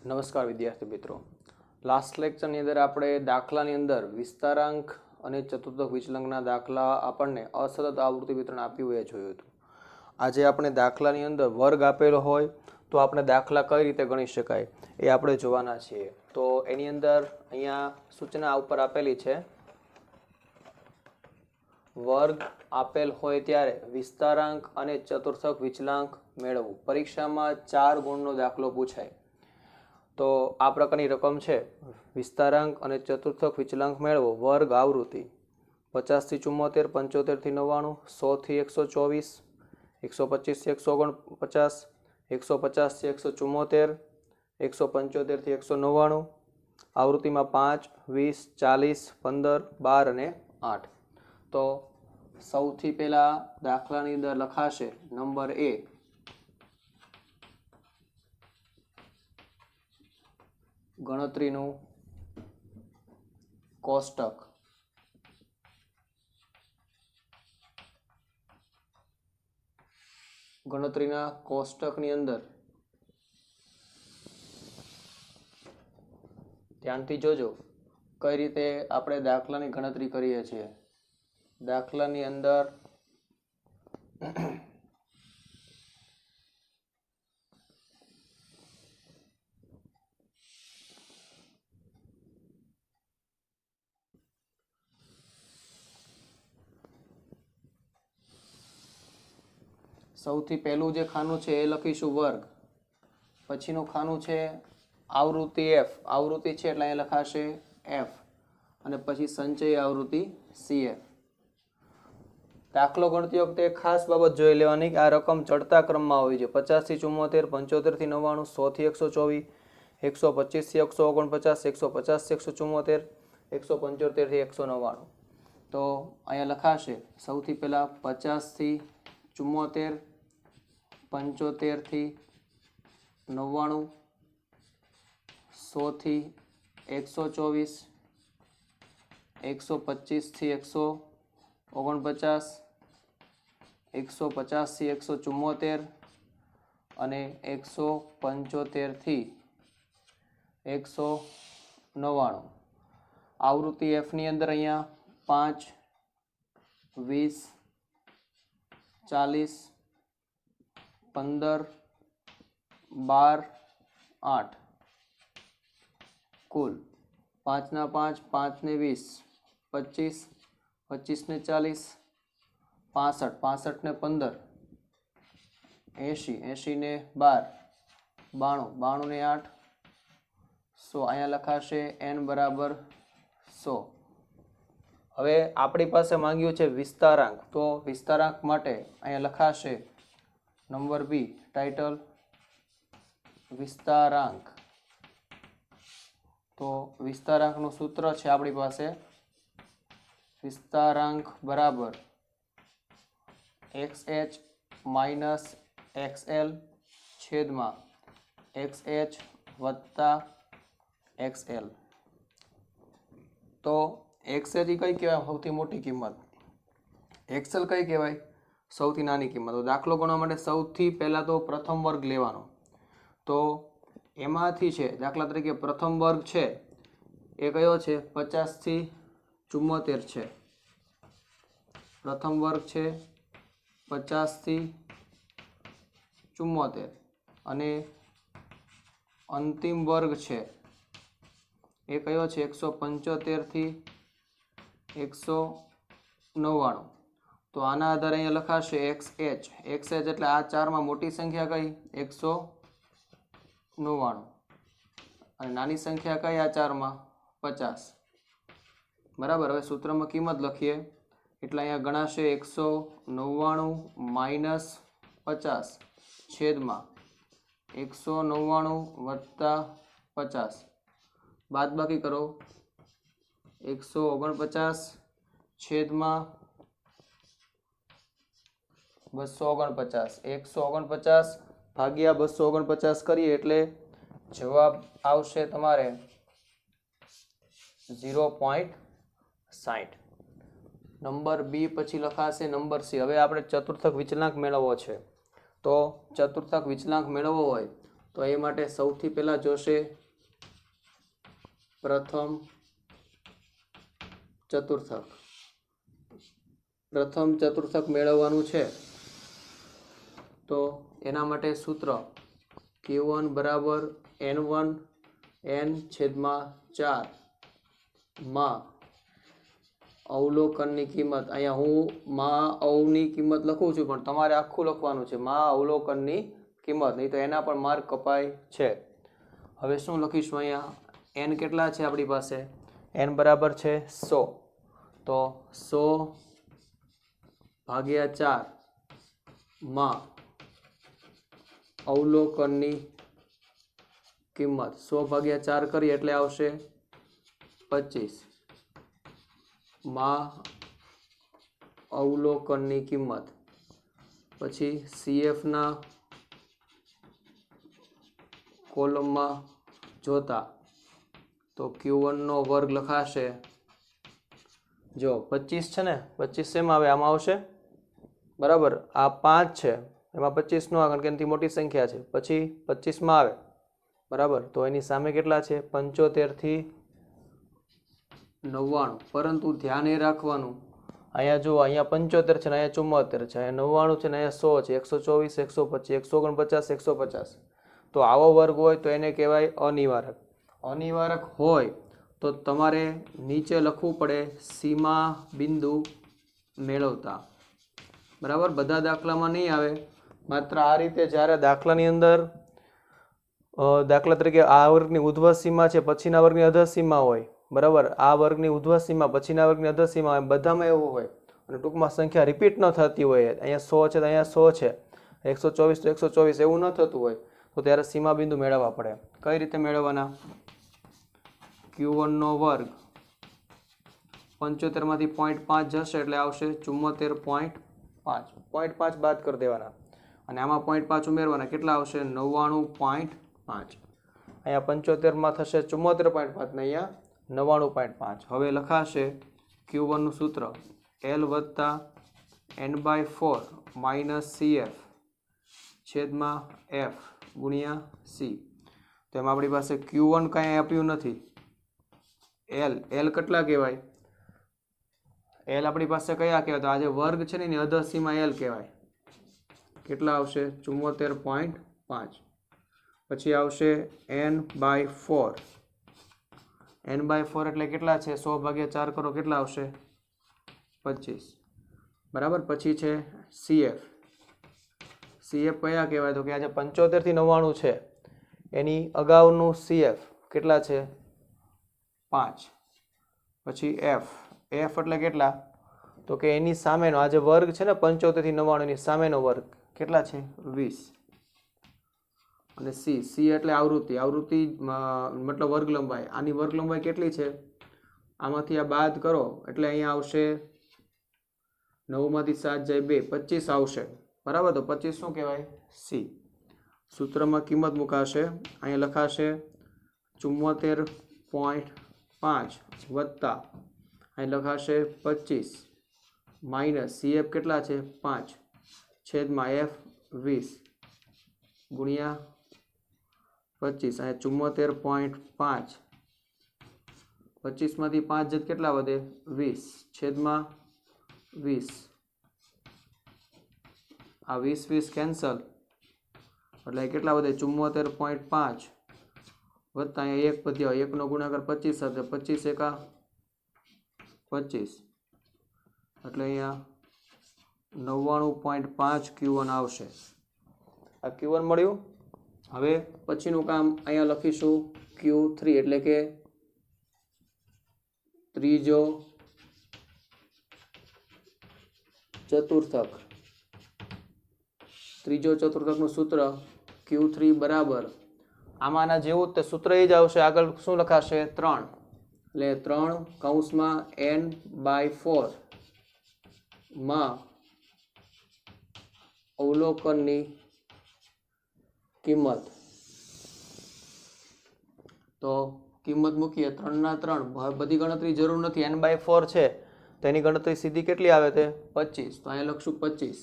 નમસ્કાર વિદ્યાર્થી મિત્રો, લાસ્ટ લેક્ચરની અંદર આપણે દાખલાની અંદર વિસ્તારાંક અને ચતુર્થક વિચલાંકના દાખલા આપણને અસતત આવૃત્તિ વિતરણ આપ્યું એ જોયું હતું. આજે આપણે દાખલાની અંદર વર્ગ આપેલો હોય તો આપણે દાખલા કઈ રીતે ગણી શકાય એ આપણે જોવાના છીએ. તો એની અંદર અહીંયા સૂચના ઉપર આપેલી છે, વર્ગ આપેલ હોય ત્યારે વિસ્તારાંક અને ચતુર્થક વિચલાંક મેળવવું. પરીક્ષામાં 4 ગુણનો દાખલો પૂછાય તો આ પ્રકારની રકમ છે. વિસ્તારાંક અને ચતુર્થક વિચલાંક મેળવો, વર્ગ આવૃત્તિ 50 થી 74, 75 થી 99, 100 થી 124, 125 થી 149, 150 થી 174, 175 થી 199, આવૃત્તિમાં 5, 20, 40, 15, 12 અને 8. તો સૌથી પહેલા દાખલાની અંદર લખાશે નંબર એ, ગણતરીનું કોષ્ટક. ગણતરીના કોષ્ટકની અંદર ધ્યાનથી જોજો કઈ રીતે આપણે દાખલાની ગણતરી કરીએ છીએ. દાખલાની અંદર સૌથી પહેલું જે ખાનું છે એ લખીશું વર્ગ, પછીનું ખાનું છે આવૃત્તિ એફ. આવૃત્તિ છે એટલે અહીંયા લખાશે એફ, અને પછી સંચય આવૃત્તિ સીએફ. દાખલો ગણતી વખતે ખાસ બાબત જોઈ લેવાની કે આ રકમ ચડતા ક્રમમાં હોય છે. 50 થી 74, 75 થી 99, 100 થી 124, 125 થી 149, 150 થી 174, 175 થી 199. તો અહીંયા લખાશે સૌથી પહેલા 50 થી 74, 75 થી 99, 100 થી 124, 125 થી 149, 150 થી 174 અને 175 થી 199. આવૃત્તિ એફ ની અંદર અહીંયા 5, 20, 40, 15, 12, 8. કુલ 5 ના 5, 5 ને 20, 25, 25 ને 40, 65, 65 ને 15, 80, 80 ને 12, 92, 92 ને 8, 100. અહીંયા લખાશે n બરાબર 100. હવે આપણી પાસે માંગ્યું છે વિસ્તારાંક, તો વિસ્તારાંક માટે અહીંયા લખાશે નંબર બી, ટાઇટલ વિસ્તારાંક. તો વિસ્તારાંકનું સૂત્ર છે આપણી પાસે, વિસ્તારાંક બરાબર xh માઇનસ xl છેદમાં xh વત્તા xl. તો xh કઈ કહેવાય? સૌથી મોટી કિંમત. xl કઈ કહેવાય? સૌથી નાની કિંમત. તો દાખલો ગણવા માટે સૌથી પહેલા તો પ્રથમ વર્ગ લેવાનો. તો એમાંથી છે દાખલા તરીકે પ્રથમ વર્ગ છે એ કયો છે? 50 થી 74 છે. પ્રથમ વર્ગ છે 50 થી 74 અને અંતિમ વર્ગ છે એ કયો છે? 175 થી 199. તો આના આધારે અહીંયા લખાશે xh. xh એટલે આ ચારમાં મોટી સંખ્યા કઈ? 199. અને નાની સંખ્યા કઈ આ ચારમાં? 50. બરાબર. હવે સૂત્રમાં કિંમત લખીએ એટલે અહીંયા ગણાશે 199 માઇનસ 50 છેદમાં 199 વત્તા 50. બાદબાકી કરો 149 છેદમાં 249. 149 ભાગ્યા 249 કરીએ એટલે જવાબ આવશે તમારે 0.60. નંબર બી પછી લખાશે નંબર સી. હવે આપણે ચતુર્થક વિચલાંક મેળવવો છે. તો ચતુર્થક વિચલાંક મેળવવો હોય તો એ માટે સૌથી પહેલા જોશે પ્રથમ ચતુર્થક. પ્રથમ ચતુર્થક મેળવવાનું છે તો એના માટે સૂત્ર Q1 બરાબર N1 N/4 માં અવલોકનની કિંમત, અહીંયા હું માં અવની કિંમત લખું છું પણ તમારે આખું લખવાનું છે માં અવલોકનની કિંમત, નહીં તો એના પણ માર્ક કપાય છે. હવે શું લખીશું અહીંયા? n કેટલા છે આપણી પાસે? n બરાબર છે 100, તો 100/4 માં અવલોકનની કિંમત 100/4 કરીએ એટલે આવશે 25 માં અવલોકનની કિંમત. પછી CF ના કોલમમાં જોતા તો Q1 નો વર્ગ લખાશે, જો 25 છે ને, 25 શેમાં આવે? આમાં આવશે બરાબર. આ 5 છે એમાં 25 નો આવે કારણ કે એનાથી મોટી સંખ્યા છે. પછી 25 માં આવે બરાબર, તો એની સામે કેટલા છે? 75 થી 99. પરંતુ ધ્યાન એ રાખવાનું, અહીંયા જો અહીંયા 75 છે ને અહીંયા 74 છે, અહીંયા 99 છે ને અહીંયા 100 છે, 124 125 149 150. તો આવો વર્ગ હોય તો એને કહેવાય અનિવારક. અનિવારક હોય તો તમારે નીચે લખવું પડે સીમા બિંદુ મેળવતા. બરાબર, બધા દાખલામાં નહીં આવે, માત્ર આ રીતે જ્યારે દાખલાની અંદર દાખલા તરીકે આ વર્ગની ઉધ્વ સીમા છે, પછીના વર્ગની અધર સીમા હોય બરાબર, આ વર્ગની ઉધ્વ સીમા પછીના વર્ગની અધર સીમા હોય, બધામાં એવું હોય અને ટૂંકમાં સંખ્યા રિપીટ ન થતી હોય, અહીંયા 100 છે તો અહીંયા 100 છે, 124 તો 124 એવું ન થતું હોય તો ત્યારે સીમા બિંદુ મેળવવા પડે. કઈ રીતે મેળવવાના? Q1 નો વર્ગ 75 માંથી 0.5 જશે એટલે આવશે 74.5. 0.5 બાદ કરી દેવાના અને આમાં 0.5 ઉમેરવાના, કેટલા આવશે? 99.5. અહીંયા 75 માં થશે 74.5 ને અહીંયા 99.5. હવે લખાશે Q1 નું સૂત્ર L વત્તા N/4 માઇનસ CF છેદમાં F ગુણ્યા C. તો એમાં આપણી પાસે Q1 કાંઈ આપ્યું નથી. L કેટલા કહેવાય? L આપણી પાસે કયા કહેવાય? તો આ જે વર્ગ છે ને એની અધર સીમા L કહેવાય. કેટલા આવશે? 74.5. પછી આવશે N/4. N/4 એટલે કેટલા છે? 100/4 કરો, કેટલા આવશે? 25 બરાબર. પછી છે CF. CF કયા કહેવાય? તો કે આજે 75 થી 99 છે એની અગાઉનું CF કેટલા છે? 5. પછી F એટલે કેટલા? તો કે એની સામેનો આ જે વર્ગ છે ને 75 થી 99 એની સામેનો વર્ગ કેટલા છે? 20. અને C એટલે આવૃત્તિ. આવૃત્તિ મતલબ વર્ગ લંબાઈ. આની વર્ગ લંબાઈ કેટલી છે? આમાંથી આ બાદ કરો એટલે અહીંયા આવશે 9 માંથી 7 જાય 2, 25 આવશે બરાબર. તો 25 શું કહેવાય? C. સૂત્રમાં કિંમત મુકાશે, અહીંયા લખાશે 74.5 વત્તા અહીં લખાશે 25 માઇનસ CF કેટલા છે? 5 છેદમાં F 20 ગુણ્યા 25. અહીંયા 74.5, 25 માંથી 5 જત કેટલા વધે? 20 છેદમાં 20. આ 20 કેન્સલ એટલે કેટલા વધે? 74.5 વત્તા અહીંયા 1 વધ્યો, 1 નો ગુણાકાર 25 સાથે, 25 એકા 25 એટલે અહીંયા 99.5 Q1 આવશે. આ Q1 મળ્યું. હવે પછીનું કામ અહીંયા લખીશું Q3 એટલે કે ત્રીજો ચતુર્થક. ત્રીજો ચતુર્થકનું સૂત્ર Q3 બરાબર આમાંના જેવું તે સૂત્ર એ જ આવશે. આગળ શું લખાશે? 3. એટલે 3 કૌંસમાં N/4 માં અવલોકનની કિંમત. તો કિંમત મૂકીએ 3 ના 3. બધી ગણતરી જરૂર નથી. N/4 છે તો એની ગણતરી સીધી કેટલી આવે છે? 25. તો અહીંયા લખશું 25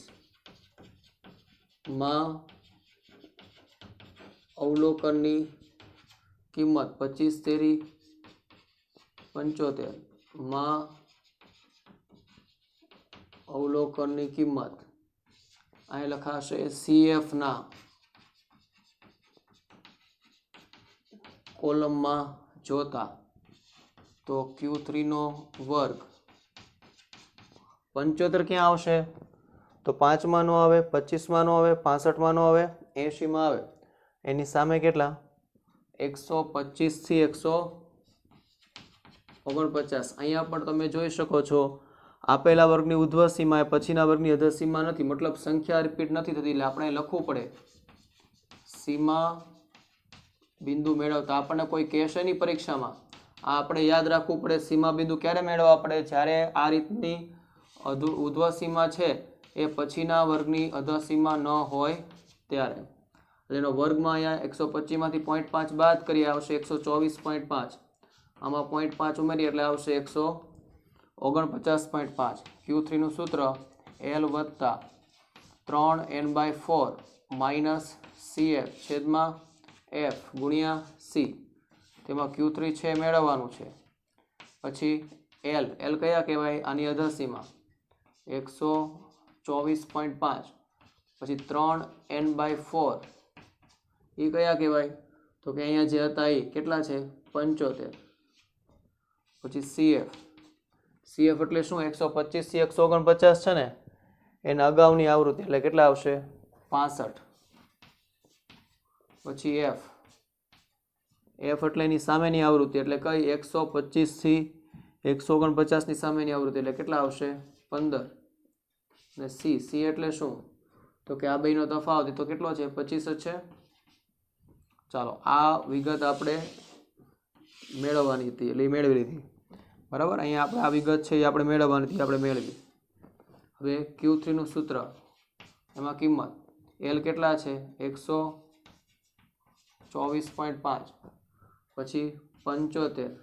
માં અવલોકનની કિંમત 25 તેરી 75 માં અવલોકનની કિંમત અહીં લખાશે CF ના કોલમમાં જોતા તો Q3 નો વર્ગ 75 ક્યાં આવશે તો 5 માં નો આવે, 25 માં નો આવે, 65 માં નો આવે, 80 માં આવે. એની સામે કેટલા 125 થી 149. અહીંયા પણ તમે જોઈ શકો છો આપેલા વર્ગની ઉધ્વ સીમા એ પછીના વર્ગની અધર સીમા નથી, મતલબ સંખ્યા રિપીટ નથી થતી, એટલે આપણે લખવું પડે સીમા બિંદુ મેળવતા. આપણને કોઈ કહેશે નહીં પરીક્ષામાં, આ આપણે યાદ રાખવું પડે. સીમા બિંદુ ક્યારે મેળવવા પડે જ્યારે આ રીતની ઉધ્વ સીમા છે એ પછીના વર્ગની અધર સીમા ન હોય ત્યારે. એનો વર્ગમાં અહીંયા 125 માંથી 0.5 બાદ કરીએ આવશે 124.5. આમાં 0.5 ઉમેરીએ એટલે આવશે 149.5. Q3 નું સૂત્ર L વત્તા 3n/4 માઇનસ CF છેદમાં F ગુણ્યા C. તેમાં Q3 છે મેળવવાનું છે. પછી L કયા કહેવાય આની અધર સીમા 124.5. પછી 3n/4 એ કયા કહેવાય તો કે અહીંયા જે હતા એ કેટલા છે 75. પછી CF એટલે શું 125 થી 149 છે ને એના અગાઉની આવૃત્તિ એટલે કેટલા આવશે 65. પછી F એટલે એની સામેની આવૃત્તિ એટલે કઈ 125 થી 149 ની સામેની આવૃત્તિ એટલે કેટલા આવશે 15. અને C એટલે શું તો કે આ બેનો તફાવત તો કેટલો છે 25 જ છે. ચાલો આ વિગત આપણે મેળવવાની હતી એટલે મેળવી લીધી બરાબર. અહીંયા આપણે આ વિગત છે એ આપણે મેળવવાની હતી, આપણે મેળવી. હવે Q3 નું સૂત્ર એમાં કિંમત L કેટલા છે 124.5 પછી 75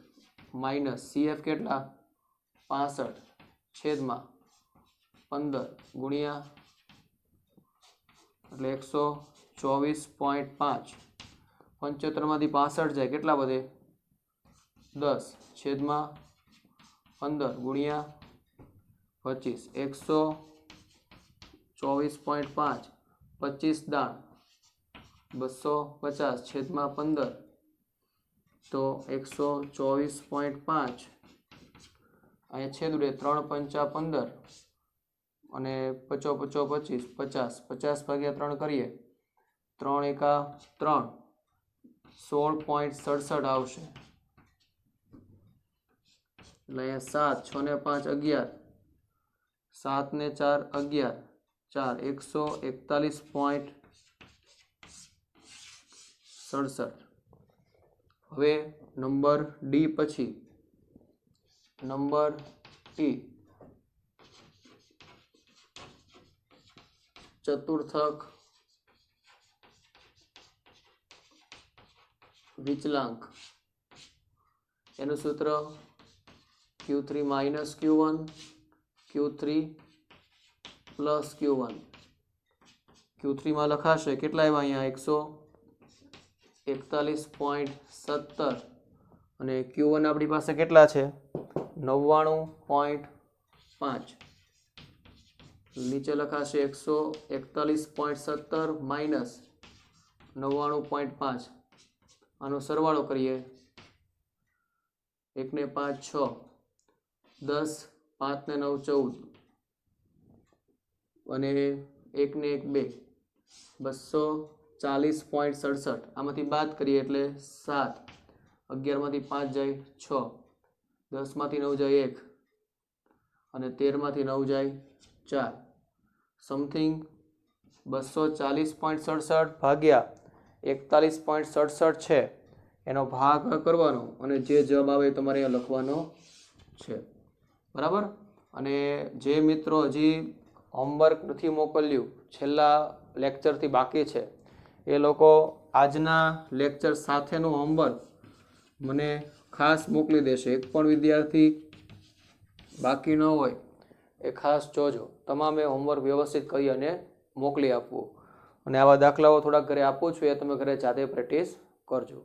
માઇનસ CF કેટલા 65 છેદમાં 15 ગુણ્યા એટલે 124.5. 75 માંથી 65 જાય કેટલા વધે 10 છેદમાં 15 ગુણ્યા 25. 124.5 25 દાણ 250 છેદમાં 15 તો 124.5 અહીંયા છેદ ઉડે 3 પંચા 15 અને 5 5 25 50 ભાગ્યા 3 કરીએ 3 એકા 3 16.67 આવશે. એટલે અહીંયા 7 6 ને 5 11 7 ને 4 11 4 141.67. હવે નંબર ડી પછી નંબર ટી ચતુર્થક વિચલાંક એનું સૂત્ર Q3 minus Q1 Q3 plus Q1. Q3 માં લખાશે કેટલા આવ્યા અહીંયા 141.17 અને Q1 આપણી પાસે કેટલા છે 99.5. નીચે લખાશે 141.17 માઇનસ 99.5. આનો સરવાળો કરીએ 1 ને 5 6 10 5 ને 9 14 અને 1 ને 1 2 240.67. આમાંથી બાદ કરીએ એટલે 7 11 માંથી 5 જાય 6 10 માંથી 9 જાય 1 અને 13 માંથી 9 જાય 4 સમથિંગ 240.67 ભાગ્યા 41.67 છે એનો ભાગ કરવાનો અને જે જવાબ આવે તમારે અહીંયા લખવાનો છે બરાબર. અને જે મિત્રો હજી હોમવર્ક નથી મોકલ્યું છેલ્લા લેક્ચરથી બાકી છે એ લોકો આજના લેક્ચર સાથેનું હોમવર્ક મને ખાસ મોકલી દેશે. એક પણ વિદ્યાર્થી બાકી ન હોય એ ખાસ જોજો. તમામે હોમવર્ક વ્યવસ્થિત કરી અને મોકલી આપવું. અને આવા દાખલાઓ થોડાક ઘરે આપું છું, એ તમે ઘરે જાતે પ્રેક્ટિસ કરજો.